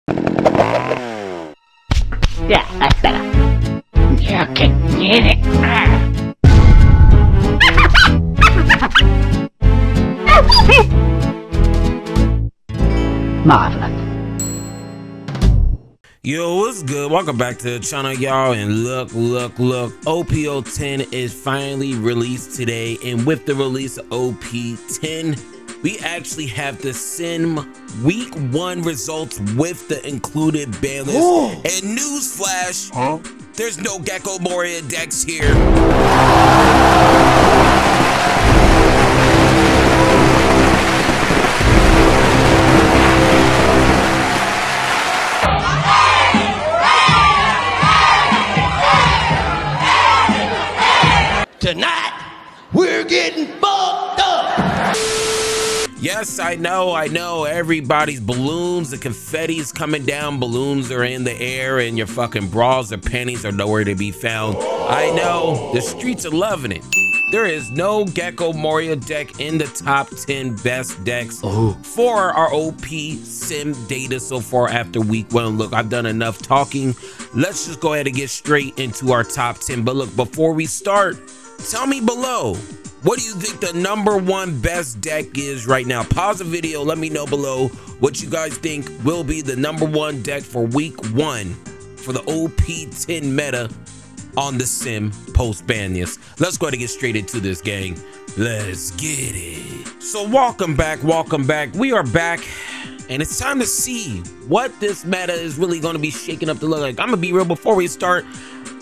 Yeah, that's better. You can get it. Marvelous. Yo, what's good? Welcome back to the channel, y'all. And look, OP10 is finally released today, and with the release of OP10, we actually have the Sim Week 1 results with the included ban list. Ooh. And newsflash, there's no Gecko Moria decks here. Tonight, we're getting fucked up. Yes, I know, everybody's balloons, the confetti's coming down, balloons are in the air, and your fucking bras or panties are nowhere to be found. I know, the streets are loving it. There is no Gecko Moria deck in the top 10 best decks for our OP Sim data so far after week 1. Look, I've done enough talking. Let's just go ahead and get straight into our top 10. But look, before we start, tell me below, what do you think the #1 best deck is right now? Pause the video, let me know below what you guys think will be the #1 deck for week 1 for the OP10 meta on the Sim post Banlist. Let's go ahead and get straight into this, gang. Let's get it. So welcome back. We are back, and it's time to see what this meta is really going to be shaking up to look like. I'm gonna be real, before we start,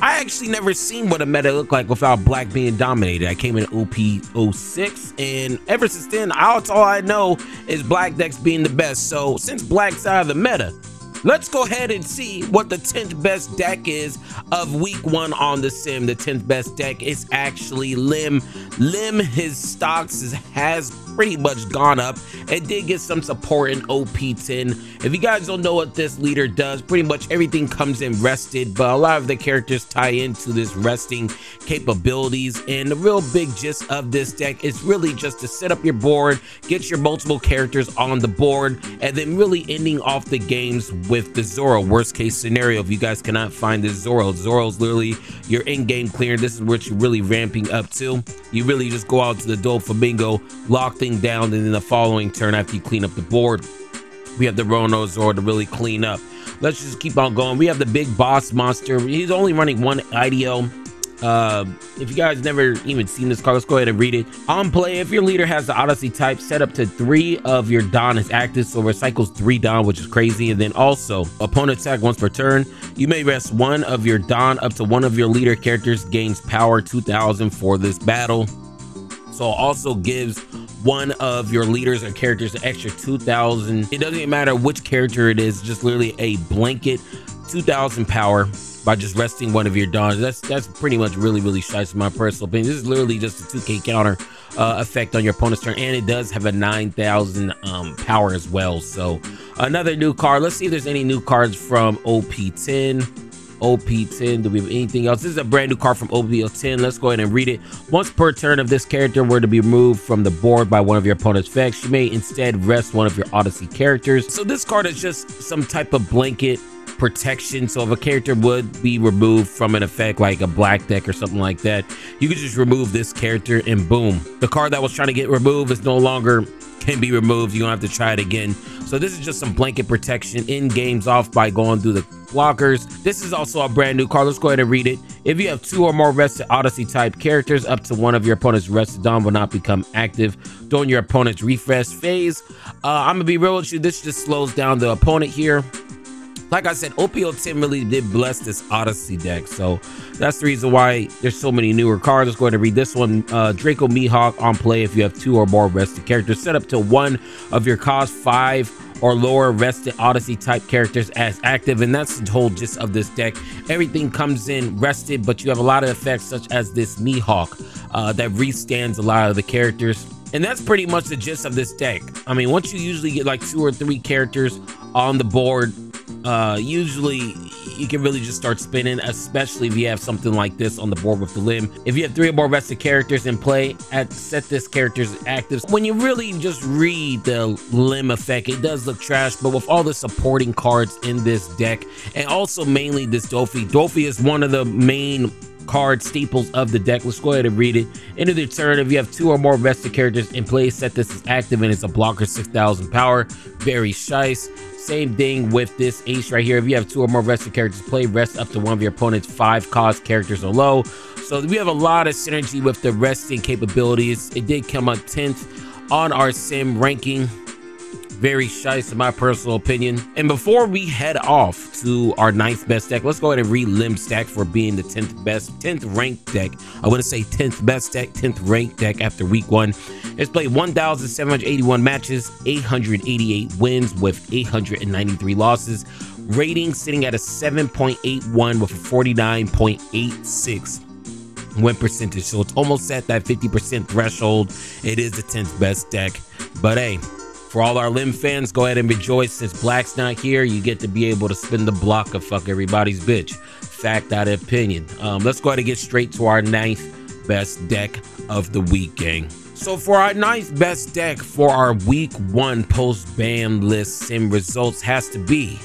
I actually never seen what a meta looked like without black being dominated. I came in OP06, and ever since then, that's all I know is black decks being the best. So since black's out of the meta, let's go ahead and see what the 10th best deck is of week 1 on the Sim. The 10th best deck is actually Lim. His stocks has pretty much gone up. It did get some support in OP10. If you guys don't know what this leader does, pretty much everything comes in rested, but a lot of the characters tie into this resting capabilities. And the real big gist of this deck is really just to set up your board, get your multiple characters on the board, and then really ending off the games with the Zoro. Worst case scenario, if you guys cannot find this Zoro's literally your in-game clear. This is what you're really ramping up to. You really just go out to the Doflamingo, lock things down, and then the following turn after you clean up the board, we have the Rono Zoro to really clean up. Let's just keep on going. We have the big boss monster. He's only running 1 IDO. If you guys never even seen this card, let's go ahead and read it. On play, if your leader has the Odyssey type, set up to 3 of your Don is active, so recycles 3 Don, which is crazy. And then also, opponent attack once per turn, you may rest 1 of your Don up to 1 of your leader characters gains power 2000 for this battle. So also gives 1 of your leaders or characters an extra 2000. It doesn't matter which character it is, just literally a blanket 2000 power by just resting 1 of your Dons. That's pretty much really shite in my personal opinion. This is literally just a 2k counter effect on your opponent's turn, and it does have a 9000 power as well. So another new card. Let's see if there's any new cards from OP10. Do we have anything else? This is a brand new card from OP10. Let's go ahead and read it. Once per turn, if this character were to be removed from the board by 1 of your opponent's effects, you may instead rest 1 of your Odyssey characters. So this card is just some type of blanket protection. So if a character would be removed from an effect like a black deck or something like that, you could just remove this character and boom, the card that was trying to get removed is no longer can be removed. You don't have to try it again. So this is just some blanket protection in games off by going through the blockers. This is also a brand new card. Let's go ahead and read it. If you have 2 or more rested Odyssey type characters, up to 1 of your opponent's rested Don will not become active during your opponent's refresh phase. I'm gonna be real with you, this just slows down the opponent here. Like I said, OP10 really did bless this Odyssey deck, so that's the reason why there's so many newer cards. Let's go ahead and read this one. Draco Mihawk on play, if you have 2 or more rested characters, set up to 1 of your cost 5 or lower rested Odyssey type characters as active. And that's the whole gist of this deck. Everything comes in rested, but you have a lot of effects such as this Mihawk that restands a lot of the characters. And that's pretty much the gist of this deck. I mean, once you usually get like 2 or 3 characters on the board, usually you can really just start spinning, especially if you have something like this on the board with the limb. If you have 3 or more rested characters in play, set this character's active. When you really just read the limb effect, it does look trash, but with all the supporting cards in this deck, and also mainly this Dofi is one of the main card staples of the deck. Let's go ahead and read it. End of the turn, if you have 2 or more rested characters in play, set this as active, and it's a blocker, 6,000 power. Very shice. Same thing with this ace right here. If you have 2 or more rested characters play, rest up to one of your opponent's 5 cost characters or low. So we have a lot of synergy with the resting capabilities. It did come up 10th on our sim ranking. Very shice in my personal opinion. And before we head off to our 9th best deck, let's go ahead and read Limb Stack for being the 10th ranked deck. I want to say 10th best deck, 10th ranked deck after week 1. It's played 1,781 matches, 888 wins with 893 losses. Rating sitting at a 7.81 with a 49.86 win percentage. So it's almost at that 50% threshold. It is the 10th best deck. But hey, for all our Limb fans, go ahead and rejoice. Since Black's not here, you get to be able to spin the block and fuck everybody's bitch. Fact, not opinion. Let's go ahead and get straight to our 9th best deck of the week, gang. So for our 9th best deck for our week 1 post-ban list sim results has to be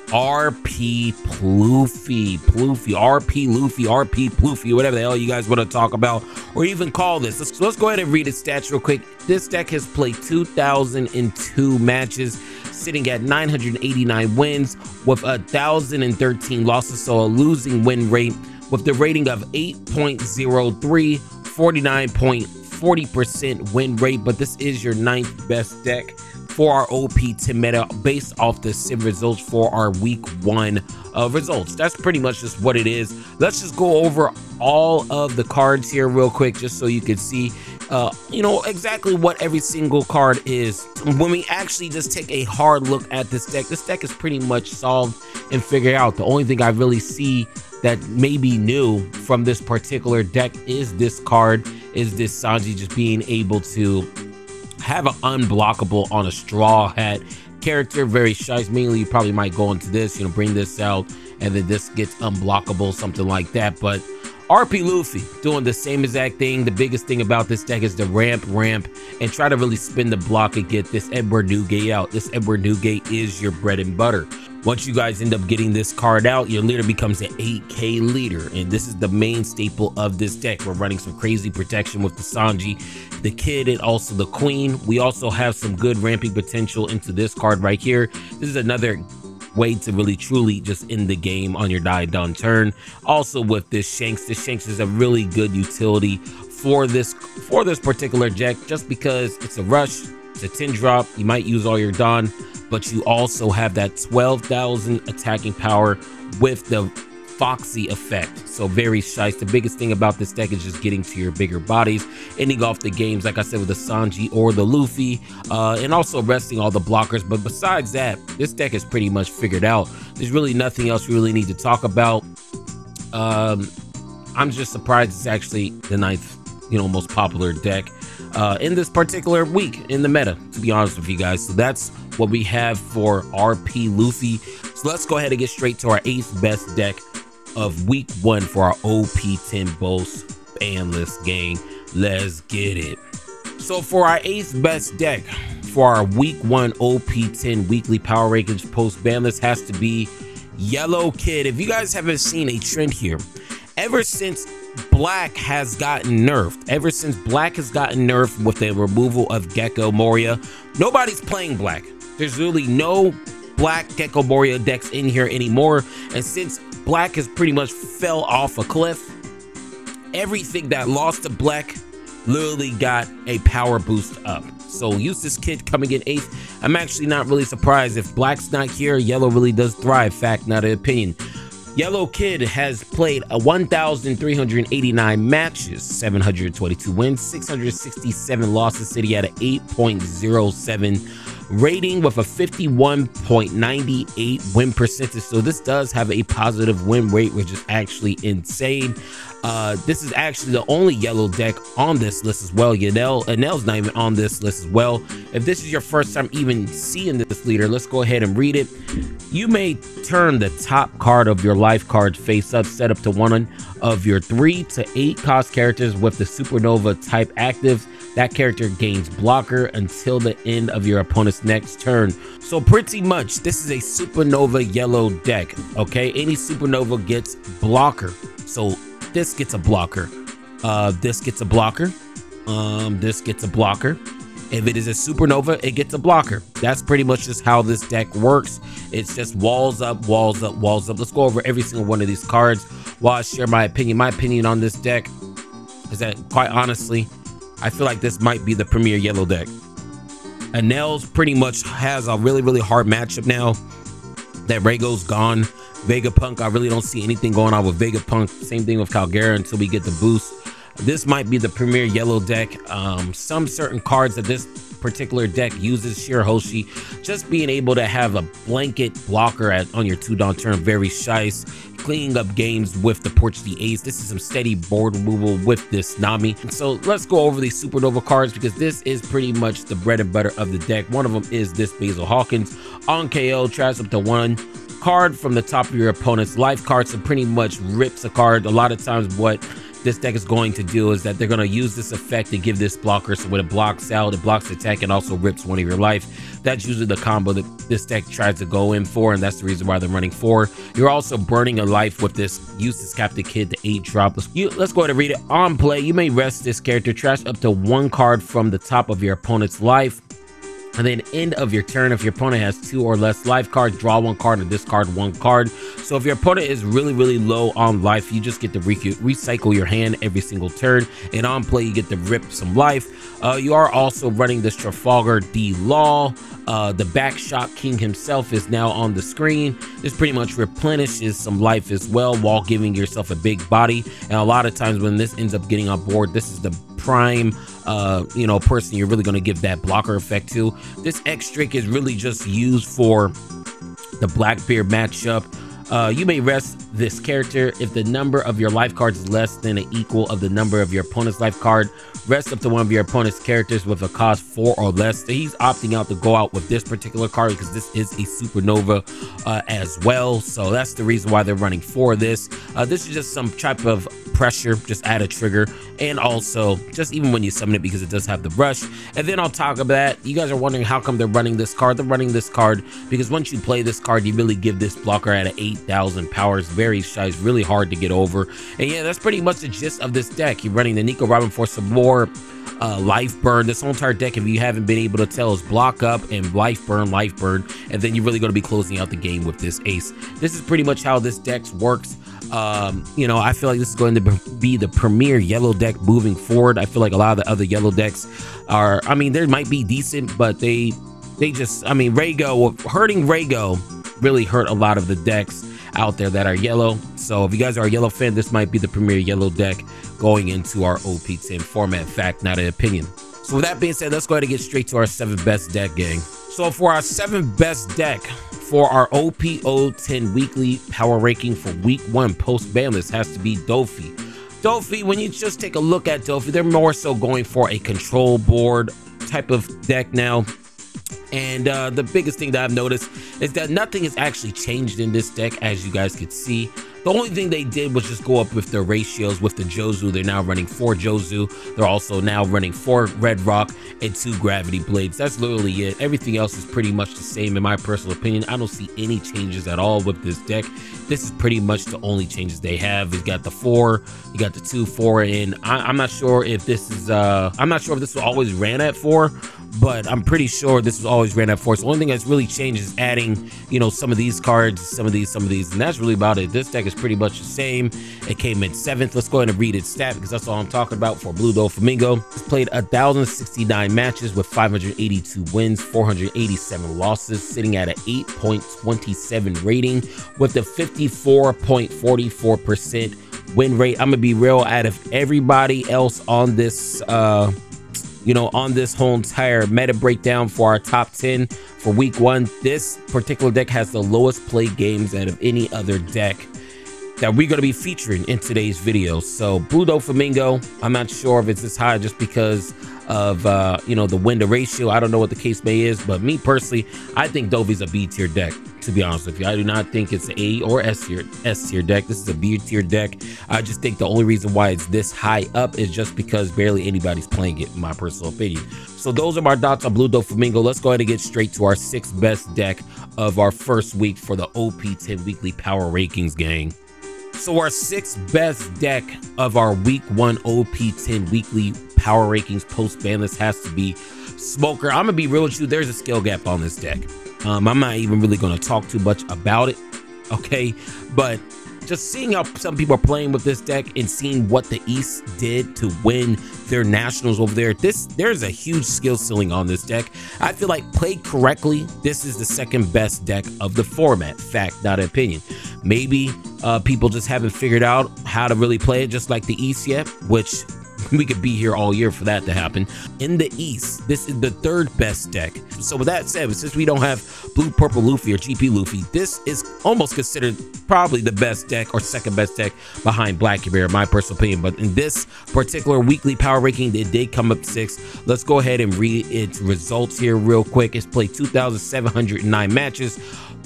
RP Ploofy, RP Luffy, RP Ploofy, whatever the hell you guys want to talk about or even call this. So let's go ahead and read its stats real quick. This deck has played 2,002 matches, sitting at 989 wins with 1,013 losses, so a losing win rate with the rating of 8.03, 49.40% win rate. But this is your 9th best deck for our OP10 meta based off the sim results for our week 1 results. That's pretty much just what it is. Let's just go over all of the cards here real quick, just so you can see you know, exactly what every single card is. When we actually just take a hard look at this deck is pretty much solved and figured out. The only thing I really see that may be new from this particular deck is this card, is this Sanji just being able to have an unblockable on a straw hat character. Very shice. Mainly you probably might go into this, you know, bring this out and then this gets unblockable, something like that. But RP Luffy doing the same exact thing. The biggest thing about this deck is the ramp and try to really spin the block and get this Edward Newgate out. This Edward Newgate is your bread and butter. Once you guys end up getting this card out, your leader becomes an 8K leader, and this is the main staple of this deck. We're running some crazy protection with the Sanji, the Kid, and also the Queen. We also have some good ramping potential into this card right here. This is another way to really truly just end the game on your die done turn. Also with this Shanks is a really good utility for this particular deck, just because it's a rush, it's a 10 drop, you might use all your Dawn, but you also have that 12,000 attacking power with the Foxy effect. So very shice. The biggest thing about this deck is just getting to your bigger bodies, ending off the games, like I said, with the Sanji or the Luffy, and also resting all the blockers. But besides that, this deck is pretty much figured out. There's really nothing else we really need to talk about. I'm just surprised it's actually the 9th, you know, most popular deck in this particular week in the meta, to be honest with you guys. So that's what we have for RP Luffy. So let's go ahead and get straight to our 8th best deck of week 1 for our OP10 Boss Banlist gang. Let's get it. So for our 8th best deck for our week 1 OP10 weekly power rankings post Banlist has to be Yellow Kid. If you guys haven't seen a trend here, ever since Black has gotten nerfed, with the removal of Gecko Moria, nobody's playing Black. There's really no Black Gecko Moria decks in here anymore. And since Black has pretty much fell off a cliff, everything that lost to Black literally got a power boost up. So Eustace Kid coming in 8th. I'm actually not really surprised. If Black's not here, Yellow really does thrive. Fact, not an opinion. Yellow Kid has played 1,389 matches, 722 wins, 667 losses, sitting at an 8.07 rating with a 51.98 win percentage. So this does have a positive win rate, which is actually insane. This is actually the only yellow deck on this list as well. Enel's not even on this list as well. If this is your first time even seeing this leader, let's go ahead and read it. You may turn the top card of your life card face up, set up to one of your 3 to 8 cost characters with the supernova type actives. That character gains blocker until the end of your opponent's next turn. So pretty much this is a supernova yellow deck. Okay, any supernova gets blocker. So this gets a blocker, this gets a blocker, this gets a blocker. If it is a supernova, it gets a blocker. That's pretty much just how this deck works. It's just walls up, walls up, walls up. Let's go over every single one of these cards while I share my opinion. My opinion on this deck is that, quite honestly, I feel like this might be the premier yellow deck. Enel's pretty much has a really hard matchup now that Rhaego's gone. Vegapunk, I really don't see anything going on with Vegapunk. Same thing with Calgara until we get the boost. This might be the premier yellow deck. Some certain cards that this particular deck uses, Shirahoshi, just being able to have a blanket blocker on your 2-down turn, very shice. Cleaning up games with the Portuguese Ace. This is some steady board removal with this Nami. So let's go over these supernova cards, because this is pretty much the bread and butter of the deck. One of them is this Basil Hawkins. On KO, tries up to 1 card from the top of your opponent's life card, so pretty much rips a card. A lot of times what this deck is going to do is that they're going to use this effect to give this blocker, so when it blocks out, it blocks the attack and also rips one of your life. That's usually the combo that this deck tries to go in for, and that's the reason why they're running 4. You're also burning a life with this Eustace Captain Kid, the 8-drop. Let's go ahead and read it. On play, you may rest this character, trash up to 1 card from the top of your opponent's life. And then end of your turn, if your opponent has 2 or less life cards, draw 1 card and discard 1 card. So if your opponent is really low on life, you just get to recycle your hand every single turn. And on play, you get to rip some life. You are also running this Trafalgar D Law. The Backshot King himself is now on the screen. This pretty much replenishes some life as well while giving yourself a big body. And a lot of times when this ends up getting on board, this is the prime person you're really going to give that blocker effect to. This X trick is really just used for the Blackbeard matchup. You may rest this character if the number of your life cards is less than an equal of the number of your opponent's life card. Rest up to one of your opponent's characters with a cost 4 or less. So he's opting out to go out with this particular card because this is a supernova as well. So that's the reason why they're running 4 of this. This is just some type of pressure, just add a trigger, and also just even when you summon it, because it does have the rush. And then on top of that, you guys are wondering how come they're running this card. They're running this card because once you play this card, you really give this blocker at an 8,000 power. It's very shy, it's really hard to get over. And yeah, that's pretty much the gist of this deck. You're running the Nico Robin for some more life burn. This whole entire deck, if you haven't been able to tell, is block up and life burn, and then you're really going to be closing out the game with this ace. This is pretty much how this deck works. I feel like this is going to be the premier yellow deck moving forward. I feel like a lot of the other yellow decks are, they might be decent, but they just, hurting Rhaego really hurt a lot of the decks out there that are yellow. So if you guys are a yellow fan, this might be the premier yellow deck going into our OP10 format. Fact, not an opinion. So with that being said, let's go ahead and get straight to our 7 best deck, gang. So for our 7 best deck for our OP10 weekly power ranking for week 1 post Banlist has to be Dofi. Dofi, when you just take a look at Dofi, they're more so going for a control board type of deck now. And the biggest thing that I've noticed is that nothing has actually changed in this deck, as you guys could see. The only thing they did was just go up with their ratios with the Jozu. They're now running 4 Jozu. They're also now running 4 Red Rock and 2 Gravity Blades. That's literally it. Everything else is pretty much the same in my personal opinion. I don't see any changes at all with this deck. This is pretty much the only changes they have. You got the 4, you got the 2, 4, and I'm not sure if this is was always ran at 4, but I'm pretty sure this was always ran at 4. So the only thing that's really changed is adding, some of these cards, some of these, and that's really about it. This deck is pretty much the same. It came in 7th. Let's go ahead and read its stat, because that's all I'm talking about for Blue Doflamingo. It's played 1,069 matches with 582 wins, 487 losses, sitting at an 8.27 rating with a 54.44% win rate. I'm gonna be real, out of everybody else on this you know, on this whole entire meta breakdown for our top 10 for week 1. This particular deck has the lowest play games out of any other deck that we're going to be featuring in today's video. So Blue Doflamingo, I'm not sure if it's this high just because of you know, the win to ratio. I don't know what the case may is, but me personally, I think Dovi's a B tier deck, to be honest with you. I do not think it's an A or S tier deck. This is a B tier deck. I just think the only reason why it's this high up is just because barely anybody's playing it, in my personal opinion. So those are my thoughts on Blue Doflamingo. Let's go ahead and get straight to our 6th best deck of our first week for the OP10 weekly power rankings, gang. So our 6th best deck of our week 1 OP10 weekly power rankings post Banlist has to be Smoker. I'm gonna be real with you, there's a skill gap on this deck. I'm not even really gonna talk too much about it, okay? But just seeing how some people are playing with this deck and seeing what the East did to win their nationals over there, there's a huge skill ceiling on this deck. I feel like played correctly, this is the 2nd best deck of the format. Fact, not opinion. Maybe people just haven't figured out how to really play it just like the East yet, which we could be here all year for that to happen. In the East, this is the 3rd best deck. So with that said, since we don't have Blue Purple Luffy or GP Luffy, this is almost considered probably the best deck or 2nd best deck behind Black Bear, in my personal opinion. But in this particular weekly power ranking, it did come up 6th. Let's go ahead and read its results here real quick. It's played 2,709 matches,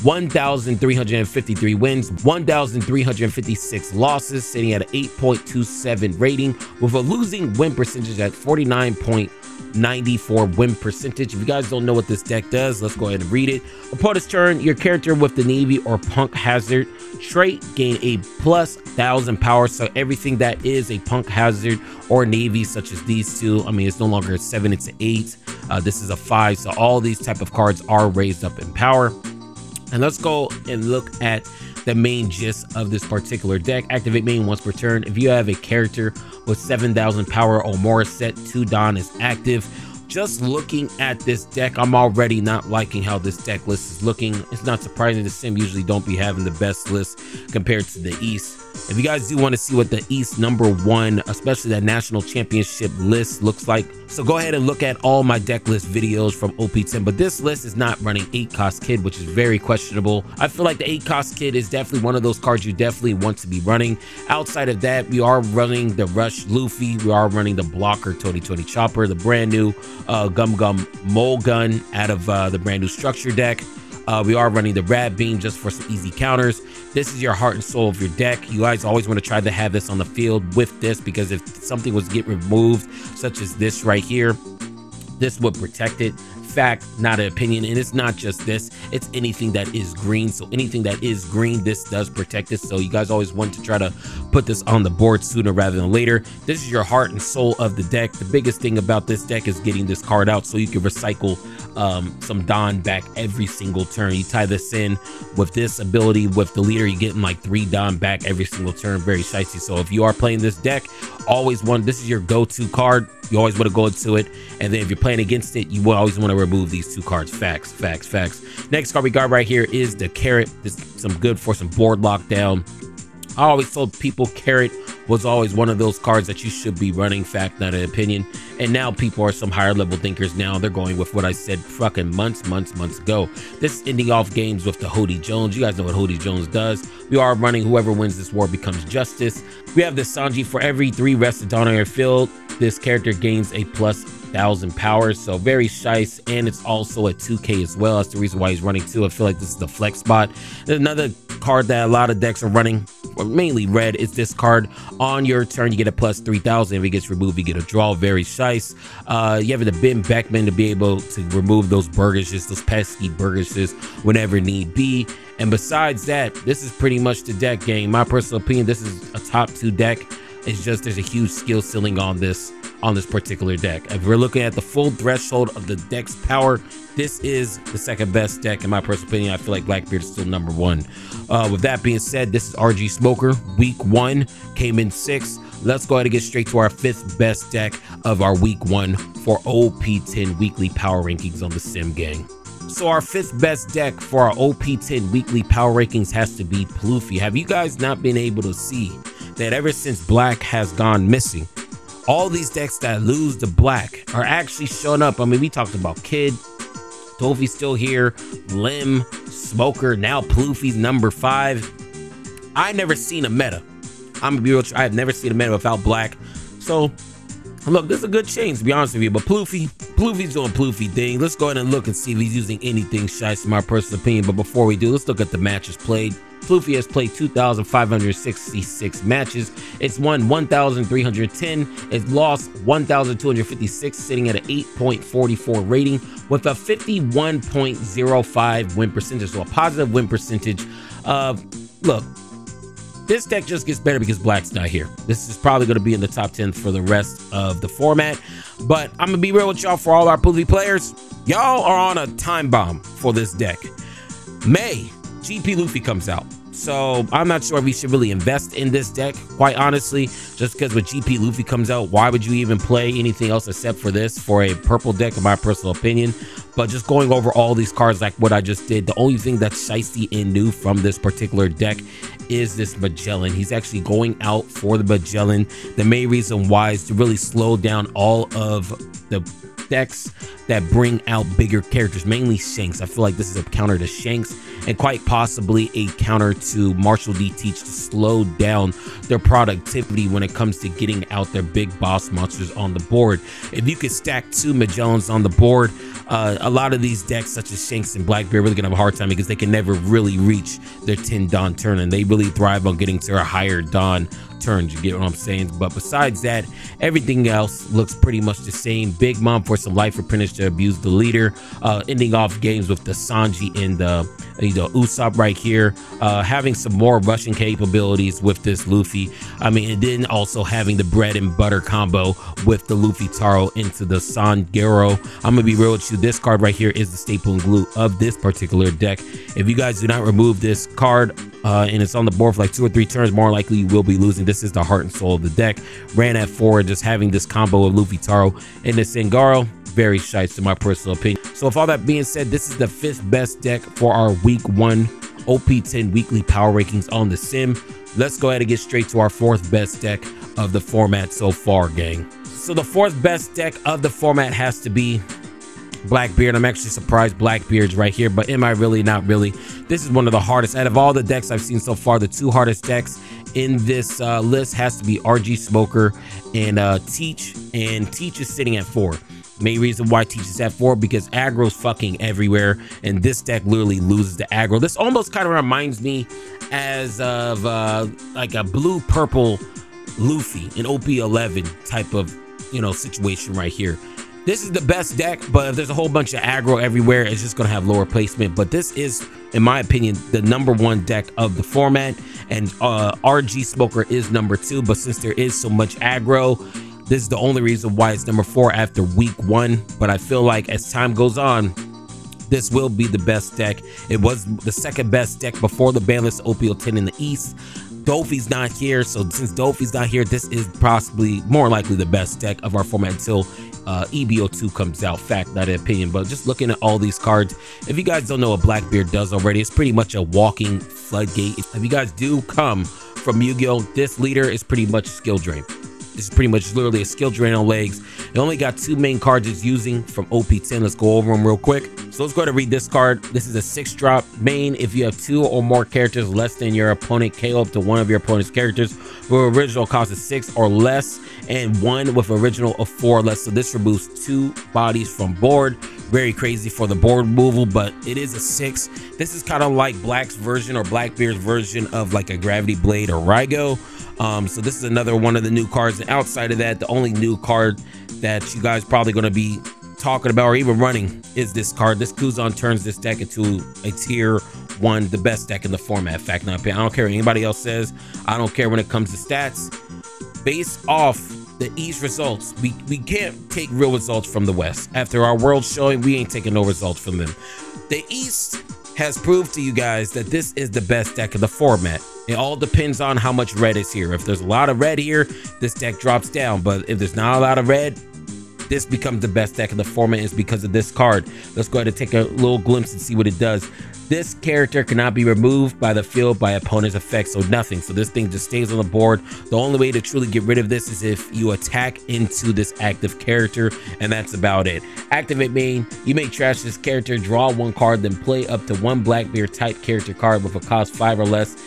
1,353 wins, 1,356 losses, sitting at an 8.27 rating with a losing win percentage at 49.94 win percentage. If you guys don't know what this deck does, let's go ahead and read it. Upon its turn, your character with the Navy or Punk Hazard trait gain a plus 1,000 power. So everything that is a Punk Hazard or Navy, such as these two, I mean, it's no longer a 7, it's an 8. This is a 5. So all these type of cards are raised up in power. And let's go and look at the main gist of this particular deck. Activate main once per turn. If you have a character with 7,000 power or more, set 2 Don is active. Just looking at this deck, I'm already not liking how this deck list is looking. It's not surprising the Sim usually don't be having the best list compared to the East. If you guys do want to see what the East #1, especially that national championship list looks like, so go ahead and look at all my deck list videos from OP10. But this list is not running 8 cost kid, which is very questionable. I feel like the 8 cost kid is definitely one of those cards you definitely want to be running. Outside of that, we are running the Rush Luffy, we are running the Blocker 2020 Chopper, the brand new Gum Gum Mole Gun out of the brand new structure deck. We are running the Rad Beam just for some easy counters. This is your heart and soul of your deck. You guys always want to try to have this on the field with this, because if something was to get removed, such as this right here, this would protect it. Fact, not an opinion. And it's not just this, it's anything that is green. So anything that is green, this does protect it. So you guys always want to try to put this on the board sooner rather than later. This is your heart and soul of the deck. The biggest thing about this deck is getting this card out so you can recycle some Don back every single turn. You tie this in with this ability with the leader, you're getting like 3 Don back every single turn. Very shicey. So if you are playing this deck, always this is your go-to card. You always want to go into it, and then if you're playing against it, you will always want to remove these 2 cards. Facts. Next card we got right here is the Carrot. This is some good for some board lockdown. I always told people Carrot was always one of those cards that you should be running. Fact, not an opinion. And now people are some higher level thinkers. Now they're going with what I said fucking months ago. This is ending off games with the Hody Jones. You guys know what Hody Jones does. We are running whoever wins this war becomes justice. We have the Sanji. For every 3 rested Don on your field, this character gains a plus 1,000 powers. So very shice, and it's also a 2K as well. That's the reason why he's running 2. I feel like this is the flex spot. There's another card that a lot of decks are running, or mainly red, is this card. On your turn, you get a plus 3,000. If it gets removed, you get a draw. Very shice. You have the Ben Beckman to be able to remove those burgishes, those pesky burgishes whenever need be. And besides that, this is pretty much the deck, gang. My personal opinion, this is a top 2 deck. It's just there's a huge skill ceiling on this particular deck. If we're looking at the full threshold of the deck's power, this is the 2nd best deck in my personal opinion. I feel like Blackbeard is still #1. With that being said, this is RG Smoker. Week 1 came in 6th. Let's go ahead and get straight to our 5th best deck of our week 1 for OP10 weekly power rankings on the Sim gang. So our 5th best deck for our OP10 weekly power rankings has to be Pluffy. Have you guys not been able to see that ever since Black has gone missing, all these decks that lose to black are actually showing up. I mean, we talked about Kid, Dofi's still here, Lim, Smoker, now Ploofy's number 5. I never seen a meta. I'm gonna be real, I have never seen a meta without black. So look, this is a good change, to be honest with you. But Ploofy's doing Ploofy thing. Let's go ahead and look and see if he's using anything shice, in my personal opinion. But before we do, let's look at the matches played. Ploofy has played 2,566 matches. It's won 1,310. It's lost 1,256, sitting at an 8.44 rating with a 51.05 win percentage. So a positive win percentage. Look, this deck just gets better because black's not here. This is probably going to be in the top 10 for the rest of the format. But I'm going to be real with y'all, for all our Ploofy players. Y'all are on a time bomb for this deck. May, GP Luffy comes out. So I'm not sure if we should really invest in this deck, quite honestly, just because when GP Luffy comes out, why would you even play anything else except for this for a purple deck, in my personal opinion? But just going over all these cards like what I just did, the only thing that's shicey and new from this particular deck is this Magellan. He's actually going out for the Magellan. The main reason why is to really slow down all of the decks that bring out bigger characters, mainly Shanks. I feel like this is a counter to Shanks and quite possibly a counter to Marshall D. Teach to slow down their productivity when it comes to getting out their big boss monsters on the board. If you could stack 2 Magellans on the board, a lot of these decks such as Shanks and Blackbeard really gonna have a hard time because they can never really reach their 10 Dawn turn, and they really thrive on getting to a higher Dawn turns, you get what I'm saying? But besides that, everything else looks pretty much the same. Big Mom for some life apprentice to abuse the leader, ending off games with the Sanji and the Usopp right here, having some more rushing capabilities with this Luffy. I mean, and then also having the bread and butter combo with the Luffy Taro into the Sangero. I'm gonna be real with you, this card right here is the staple and glue of this particular deck. If you guys do not remove this card and it's on the board for like 2 or 3 turns, more likely you will be losing. This is the heart and soul of the deck. Ran at 4, just having this combo of Luffy Taro and the Sangaro, very shite in my personal opinion. So with all that being said, this is the 5th best deck for our week 1 OP10 weekly power rankings on the sim. Let's go ahead and get straight to our 4th best deck of the format so far, gang. So the 4th best deck of the format has to be Blackbeard. I'm actually surprised Blackbeard's right here, but am I really? Not really. This is one of the hardest out of all the decks I've seen so far. The 2 hardest decks in this list has to be RG Smoker and Teach, and Teach is sitting at 4. Main reason why Teach is at 4 because aggro's fucking everywhere, and this deck literally loses the aggro. This almost kind of reminds me as of like a blue purple Luffy, an OP11 type of, you know, situation right here. This is the best deck, but if there's a whole bunch of aggro everywhere, it's just going to have lower placement. But this is, in my opinion, the #1 deck of the format, and RG Smoker is number 2. But since there is so much aggro, this is the only reason why it's number 4 after week 1. But I feel like as time goes on, this will be the best deck. It was the 2nd best deck before the Banlist OP10 in the East. Dofi's not here, so since Dofi's not here, this is possibly more likely the best deck of our format until EBO2 comes out. Fact, not an opinion. But just looking at all these cards, if you guys don't know what Blackbeard does already, it's pretty much a walking floodgate. If you guys do come from Yu-Gi-Oh, this leader is pretty much skill drain. This is pretty much literally a skill drain on legs. It only got 2 main cards it's using from OP10. Let's go over them real quick. So let's go ahead and read this card. This is a 6-drop main. If you have 2 or more characters less than your opponent, KO up to one of your opponent's characters with original cost of 6 or less, and 1 with original of 4 or less. So this removes 2 bodies from board. Very crazy for the board removal, but it is a 6. This is kind of like Black's version or Blackbeard's version of like a Gravity Blade or Rygo. So this is another one of the new cards, and outside of that, the only new card that you guys probably going to be talking about or even running is this card. This Kuzan turns this deck into a tier 1, the best deck in the format. Fact, not opinion. I don't care what anybody else says. I don't care when it comes to stats. Based off the East results, we can't take real results from the West. After our world showing, we ain't taking no results from them. The East has proved to you guys that this is the best deck of the format. It all depends on how much red is here. If there's a lot of red here, this deck drops down. But if there's not a lot of red, this becomes the best deck in the format is because of this card. Let's go ahead and take a little glimpse and see what it does. This character cannot be removed by the field by opponent's effects, so nothing. So this thing just stays on the board. The only way to truly get rid of this is if you attack into this active character, and that's about it. Activate main, you may trash this character, draw 1 card, then play up to 1 Blackbeard type character card with a cost 5 or less,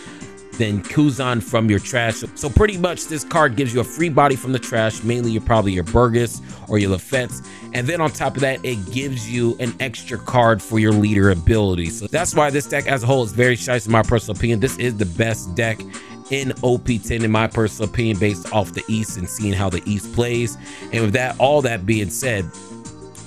then Kuzan from your trash. So pretty much this card gives you a free body from the trash, mainly probably your Burgess or your Lafettes, and then on top of that it gives you an extra card for your leader ability. So that's why this deck as a whole is very shice in my personal opinion. This is the best deck in OP10 in my personal opinion, based off the East and seeing how the East plays. And with that, all that being said,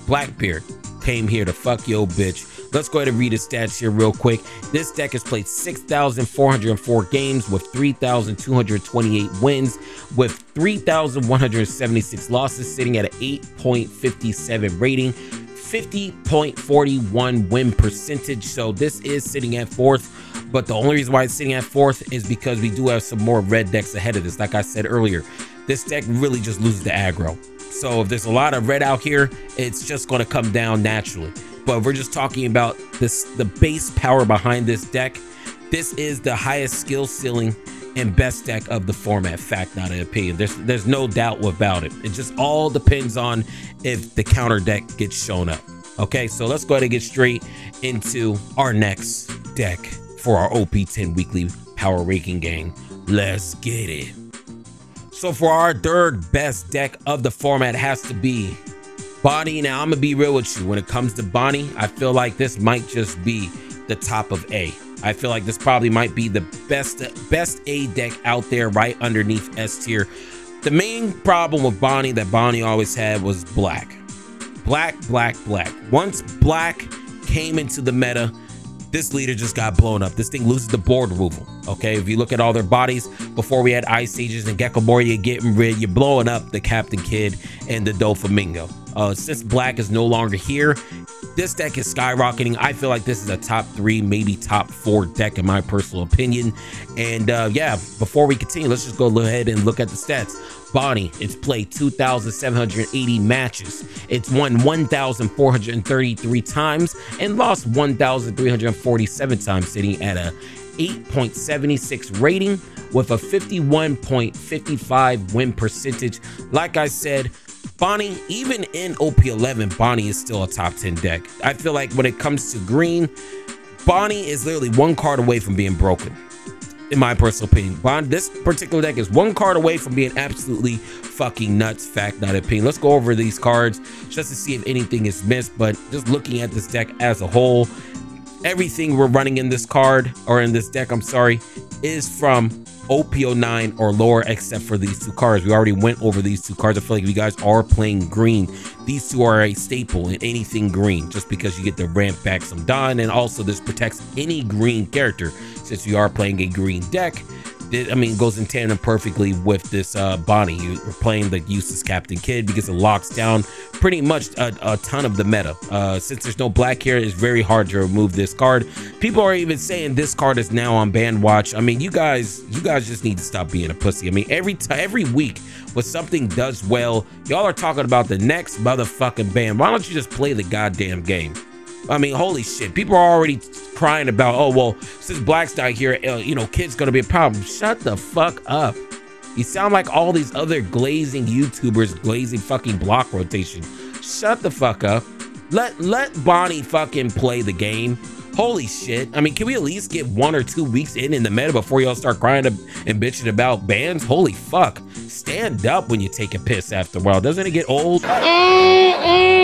Blackbeard came here to fuck yo bitch. Let's go ahead and read his stats here real quick. This deck has played 6,404 games with 3,228 wins, with 3,176 losses, sitting at an 8.57 rating, 50.41 win percentage. So this is sitting at 4th, but the only reason why it's sitting at 4th is because we do have some more red decks ahead of this. Like I said earlier, this deck really just loses the aggro. So if there's a lot of red out here, it's just going to come down naturally. But we're just talking about this, the base power behind this deck. This is the highest skill ceiling and best deck of the format, fact, not an opinion. There's no doubt about it. It just all depends on if the counter deck gets shown up. Okay, so let's go ahead and get straight into our next deck for our OP10 weekly power ranking game. Let's get it. So for our third best deck of the format has to be Bonnie. Now I'm gonna be real with you. When it comes to Bonnie, I feel like this might just be the top of A. I feel like this probably might be the best A deck out there, right underneath S tier. The main problem with Bonnie that Bonnie always had was black. Once black came into the meta, this leader just got blown up. This thing loses the board removal. Okay, if you look at all their bodies, before we had Ice Sages and Gecko Moria getting rid, you're blowing up the Captain Kid and the Doflamingo. Since black is no longer here, this deck is skyrocketing. I feel like this is a top 3, maybe top 4 deck in my personal opinion. And yeah, before we continue, let's just go ahead and look at the stats. Bonnie, it's played 2,780 matches. It's won 1,433 times and lost 1,347 times, sitting at a 8.76 rating with a 51.55 win percentage. Like I said, Bonnie, even in OP11, Bonnie is still a top 10 deck. I feel like when it comes to green, Bonnie is literally 1 card away from being broken, in my personal opinion. This particular deck is 1 card away from being absolutely fucking nuts, fact, not opinion. Let's go over these cards just to see if anything is missed. But just looking at this deck as a whole, everything we're running in this card, or in this deck, I'm sorry, is from OP09 or lower, except for these 2 cards. We already went over these 2 cards. I feel like if you guys are playing green, these 2 are a staple in anything green, just because you get to ramp back some Dawn, and also this protects any green character. Since you are playing a green deck, I mean, it goes in tandem perfectly with this Bonnie. You're playing the useless Captain Kid because it locks down pretty much a ton of the meta. Since there's no black here, it's very hard to remove this card. People are even saying this card is now on ban watch. I mean, you guys just need to stop being a pussy. I mean, every week when something does well, y'all are talking about the next motherfucking ban. Why don't you just play the goddamn game? I mean, holy shit. People are already crying about, oh, well, since black's not here, you know, kid's gonna be a problem. Shut the fuck up. You sound like all these other glazing YouTubers glazing fucking block rotation. Shut the fuck up. Let Bonnie fucking play the game. Holy shit. I mean, can we at least get 1 or 2 weeks in the meta before y'all start crying and bitching about bans? Holy fuck. Stand up when you take a piss after a while. Doesn't it get old? Bitch.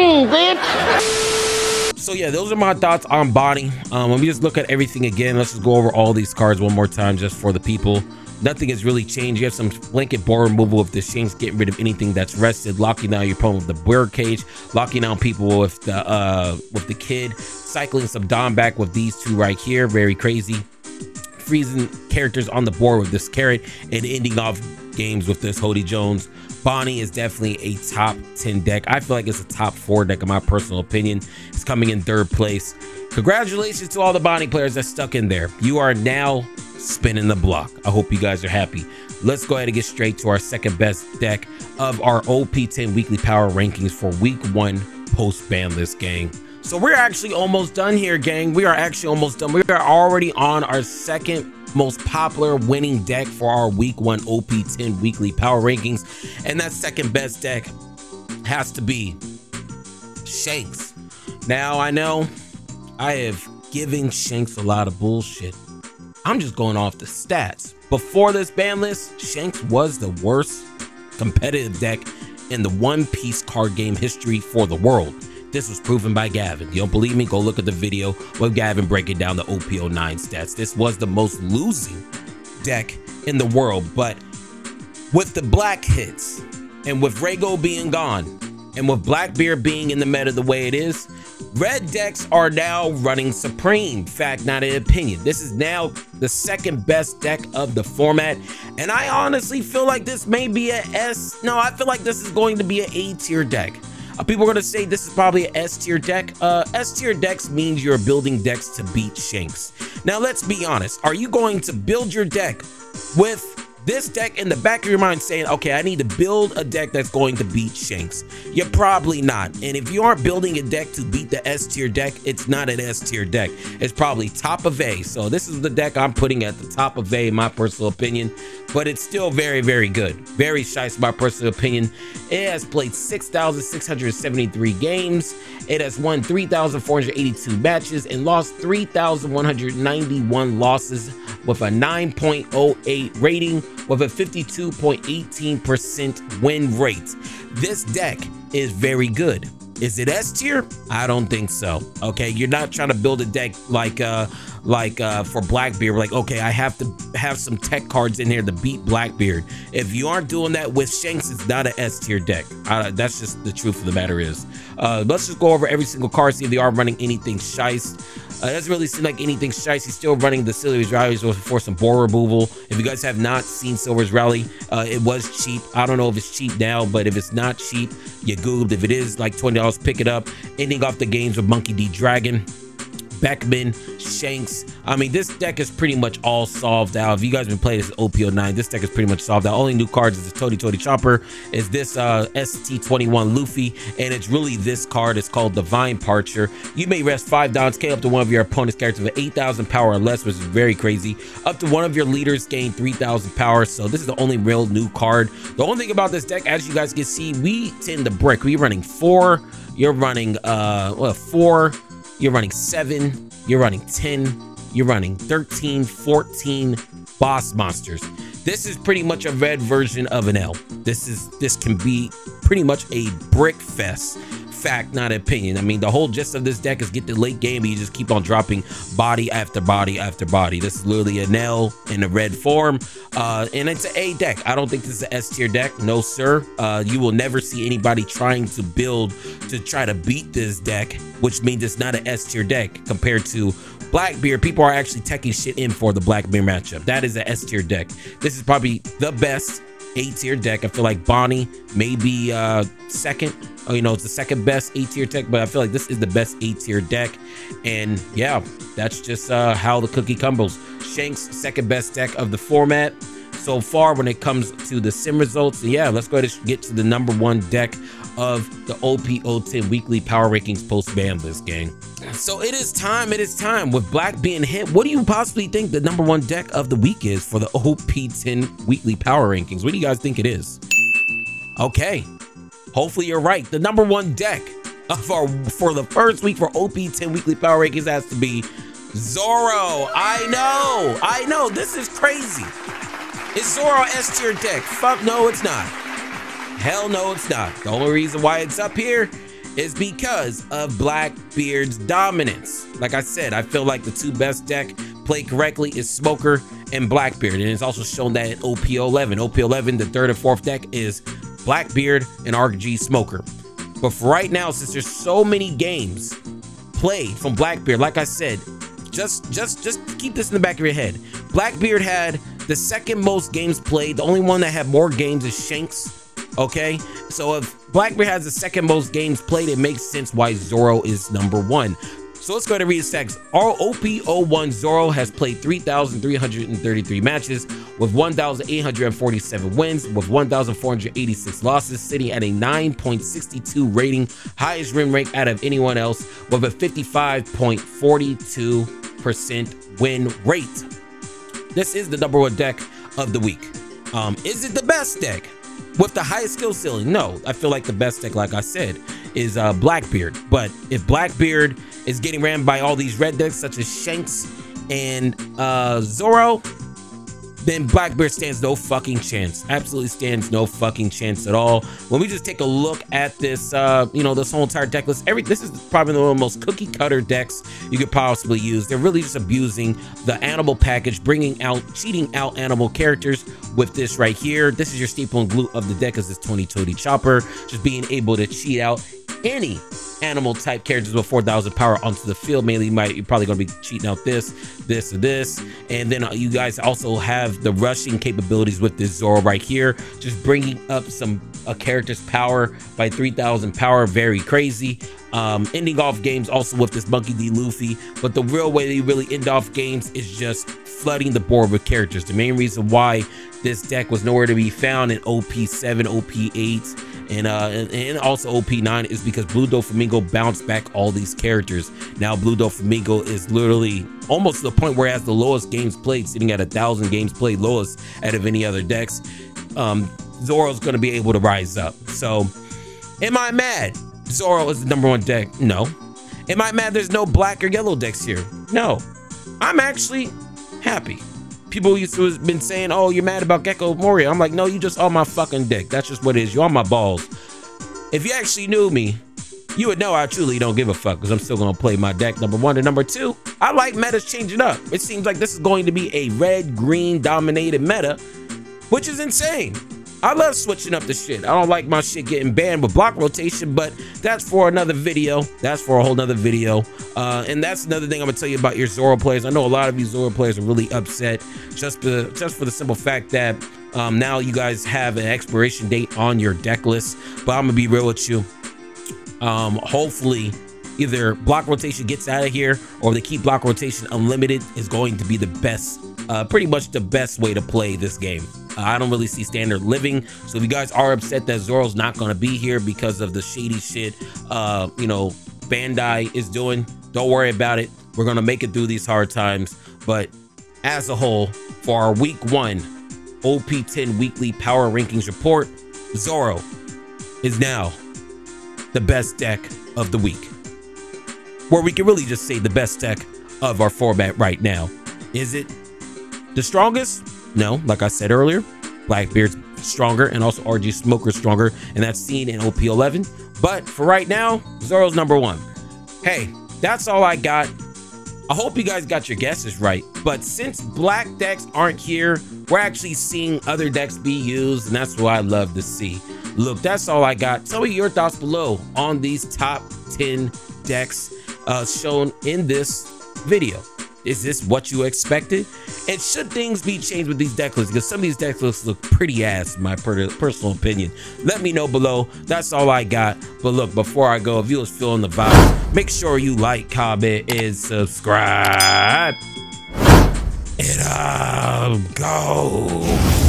So yeah, those are my thoughts on Bonnie. Let me just look at everything again. Let's just go over all these cards one more time just for the people. Nothing has really changed. You have some blanket board removal with the Shanks, getting rid of anything that's rested, locking down your opponent with the bird cage, locking down people with the kid, cycling some Dom back with these 2 right here. Very crazy. Freezing characters on the board with this carrot and ending off games with this Hody Jones. Bonnie is definitely a top 10 deck. I feel like it's a top 4 deck in my personal opinion. It's coming in 3rd place. Congratulations to all the Bonnie players that stuck in there. You are now spinning the block. I hope you guys are happy. Let's go ahead and get straight to our second best deck of our OP10 weekly power rankings for week 1 post ban list, gang. So we're actually almost done here, gang. We are actually almost done. We are already on our second most popular winning deck for our week 1 OP10 weekly power rankings, and that second best deck has to be Shanks. Now, I know I have given Shanks a lot of bullshit. I'm just going off the stats. Before this ban list, Shanks was the worst competitive deck in the One Piece card game history for the world. This was proven by Gavin. You don't believe me? Go look at the video with Gavin breaking down the OP10 stats. This was the most losing deck in the world, but with the black hits and with Rhaego being gone and with Blackbeard being in the meta the way it is, red decks are now running supreme. Fact, not an opinion. This is now the second best deck of the format, and I honestly feel like this may be a S. No, I feel like this is going to be an A tier deck. People are going to say this is probably an S tier deck. S tier decks means you're building decks to beat Shanks. Now, let's be honest. Are you going to build your deck with this deck in the back of your mind saying, okay, I need to build a deck that's going to beat Shanks? You're probably not. And if you aren't building a deck to beat the S tier deck, it's not an S tier deck. It's probably top of A. So this is the deck I'm putting at the top of A, in my personal opinion. But it's still very, very good. Very shice, my personal opinion. It has played 6,673 games. It has won 3,482 matches and lost 3,191 losses with a 9.08 rating with a 52.18% win rate. This deck is very good. Is it S tier? I don't think so. Okay, you're not trying to build a deck like for Blackbeard. Like, okay, I have to have some tech cards in here to beat Blackbeard. If you aren't doing that with Shanks, it's not an S tier deck. That's just the truth of the matter is. Let's just go over every single card, see if they are running anything shice. It doesn't really seem like anything shice. He's still running the Silver's Rally for some board removal. If you guys have not seen Silver's Rally, it was cheap. I don't know if it's cheap now, but if it's not cheap, you googled. If it is like $20, pick it up. Ending off the games with Monkey D. Dragon, Beckman, Shanks. I mean, this deck is pretty much all solved out. If you guys have been playing this OP10, this deck is pretty much solved out. Only new cards is the Toady Chopper, is this ST21 Luffy, and it's really this card. It's called Divine Parcher. You may rest 5 downs, K up to one of your opponent's characters with 8,000 power or less, which is very crazy. Up to one of your leaders gain 3,000 power. So this is the only real new card. The only thing about this deck, as you guys can see, we tend to brick. We're running 4. You're running 4. You're running 7, you're running 10, you're running 13, 14 boss monsters. This is pretty much a red version of an L. This can be pretty much a brick fest. Fact, not opinion. I mean, the whole gist of this deck is get the late game and you just keep on dropping body after body after body. This is literally an L in a red form, and it's an A deck. I don't think this is an S tier deck. No, sir. You will never see anybody trying to build to try to beat this deck, which means it's not an S tier deck compared to Blackbeard. People are actually teching shit in for the Blackbeard matchup. That is an S tier deck. This is probably the best A tier deck. I feel like Bonnie may be second. Oh, you know, it's the second best A tier deck, but I feel like this is the best A tier deck. And yeah, that's just how the cookie crumbles. Shanks, second best deck of the format so far when it comes to the sim results. And yeah, let's go ahead and get to the #1 deck of the OP10 weekly power rankings post ban list, gang. So it is time with Black being hit. What do you possibly think the #1 deck of the week is for the OP10 weekly power rankings? What do you guys think it is? Okay, hopefully you're right. The #1 deck for the first week for OP10 weekly power rankings has to be Zoro. I know, this is crazy. Is Zoro S tier deck? Fuck no, it's not. Hell no, it's not. The only reason why it's up here is because of Blackbeard's dominance. Like I said, I feel like the 2 best deck played correctly is Smoker and Blackbeard, and it's also shown that in OP11. OP11, the 3rd and 4th deck is Blackbeard and RG Smoker. But for right now, since there's so many games played from Blackbeard, like I said, just keep this in the back of your head. Blackbeard had the 2nd most games played. The only one that had more games is Shanks. Okay, so if Blackbeard has the 2nd most games played, it makes sense why Zoro is #1. So let's go ahead and read the stats. Our OP10 Zoro has played 3,333 matches with 1,847 wins with 1,486 losses, sitting at a 9.62 rating, highest win rate out of anyone else with a 55.42% win rate. This is the #1 deck of the week. Is it the best deck with the highest skill ceiling? No, I feel like the best deck, like I said, is Blackbeard. But if Blackbeard is getting ran by all these red decks such as Shanks and Zoro, then Blackbeard stands no fucking chance. Absolutely stands no fucking chance at all. When we just take a look at this, this whole entire deck list, this is probably one of the most cookie cutter decks you could possibly use. They're really just abusing the animal package, cheating out animal characters with this right here. This is your staple and glue of the deck, is this 20 chopper, just being able to cheat out any animal type characters with 4,000 power onto the field. Mainly you're probably going to be cheating out this, or this. And then you guys also have the rushing capabilities with this Zoro right here, just bringing up a character's power by 3,000 power. Very crazy. Ending off games also with this Monkey D. Luffy, but the real way they really end off games is just flooding the board with characters. The main reason why this deck was nowhere to be found in OP7, OP8, and also OP9 is because Blue Doflamingo bounced back all these characters. Now Blue Doflamingo is literally almost to the point where it has the lowest games played, sitting at 1,000 games played, lowest out of any other decks. Zoro's going to be able to rise up. So am I mad Zoro is the #1 deck? No. Am I mad there's no black or yellow decks here? No. I'm actually happy. People used to have been saying, oh, you're mad about Gecko Moria. I'm like, no, you just on my fucking dick. That's just what it is. You're on my balls. If you actually knew me, you would know I truly don't give a fuck, because I'm still going to play my deck, #1. And #2, I like metas changing up. It seems like this is going to be a red-green dominated meta, which is insane. I love switching up the shit. I don't like my shit getting banned with block rotation, but that's for another video. That's for a whole nother video. And that's another thing I'm gonna tell you about your Zoro players. I know a lot of you Zoro players are really upset just for the simple fact that now you guys have an expiration date on your deck list. But I'm gonna be real with you. Hopefully either block rotation gets out of here, or they keep block rotation unlimited is going to be the best, pretty much the best way to play this game. I don't really see standard living. So if you guys are upset that Zoro's not going to be here because of the shady shit, Bandai is doing, don't worry about it. We're going to make it through these hard times. But as a whole, for our week 1 OP10 weekly power rankings report, Zoro is now the best deck of the week. Where we can really just say the best deck of our format right now. Is it the strongest? No, like I said earlier, Blackbeard's stronger, and also RG Smoker's stronger, and that's seen in OP11. But for right now, Zoro's #1. Hey, that's all I got. I hope you guys got your guesses right. But since black decks aren't here, we're actually seeing other decks be used, and that's what I love to see. Look, that's all I got. Tell me your thoughts below on these top 10 decks shown in this video. Is this what you expected? And should things be changed with these deck lists? Because some of these deck lists look pretty ass, in my personal opinion. Let me know below. That's all I got. But look, before I go, if you was feeling the vibes, make sure you like, comment, and subscribe. And go.